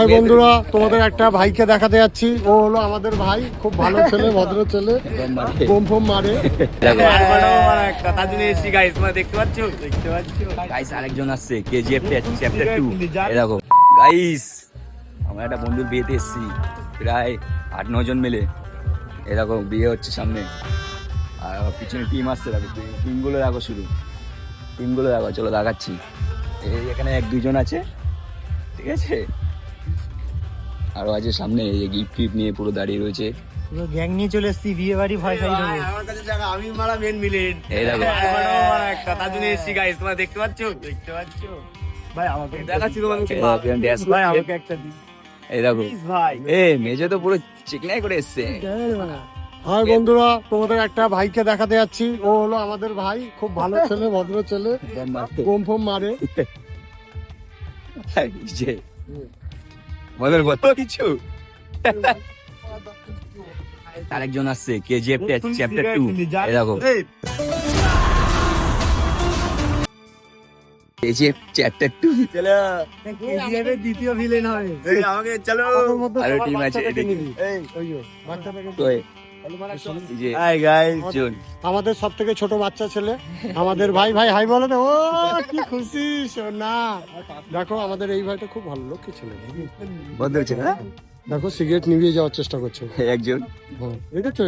High বন্ধুরা, তোমাদের একটা ভাইকে দেখাতে যাচ্ছি। ও হলো আমাদের ভাই, খুব ভালো ছেলে, ভদ্র ছেলে, বোম ফোম মারে। আরেকজন আসছে কেজিএফ চ্যাপ্টার 2। এই দেখো গাইস, আমরা একটা বন্ধুর বিয়েতে এসেছি, প্রায় 8-9 জন মিলে। এই দেখো বিয়ে হচ্ছে সামনে, আর পিছনে টিম আসছে। দেখো টিমগুলো দেখো, শুরু টিমগুলো দেখো, চলো দেখাচ্ছি। এই এখানে 1-2 জন আছে, ঠিক আছে, আরো আছে সামনে। এই গিফট টিফট নিয়ে পুরো দাঁড়িয়ে রয়েছে, পুরো গ্যাং নিয়ে চলে এসেছি বিয়ে বাড়ি ভয় খাই দেবো। আমার কাছে জায়গা, আমি মারা মেন মিলেন। এই দেখো একটা তার জন্য এসেছি গাইস, তোমরা দেখতে পাচ্ছো? ভাই আমাকে দেখাচ্ছি তোমাকে। ভাই আমাকে একটা দিন এই দেখো ভাই। এ মেজে তো পুরো চিকনাই করে এসছে। হাই বন্ধুরা, তোমাদের একটা ভাইকে দেখাতে যাচ্ছি। ও হলো আমাদের ভাই, খুব ভালো ছেলে, ভদ্র ছেলে, বোম ফোম মারে। যে মনের কত কিছু। আরেকজন আসছে কেজিএফ চ্যাপ্টার 2। এই দেখো কেজিএফ চ্যাপ্টার 2। চলো কেজিএফ এর দ্বিতীয় ভিলেন হবে। আমাকে চলো। আমাদের মধ্যে আরো সবার team আছে বাচ্চাটাকে এদিকে। নিবি। ওই যে, বাচ্চাটাকে নিবি। কই? এই যে হাই গাইস। জন। আমাদের সব থেকে ছোট বাচ্চা ছেলে, আমাদের ভাই। ভাই হাই বলে না? ও কি খুশি সোনা। দেখো আমাদের এই ভাইটা খুব ভালো লোক, কি ছেলে। বন্ধ হচ্ছে না দেখো সিগারেট নিভিয়ে যাওয়ার চেষ্টা করছে। একজন। হ্যাঁ, এটা তো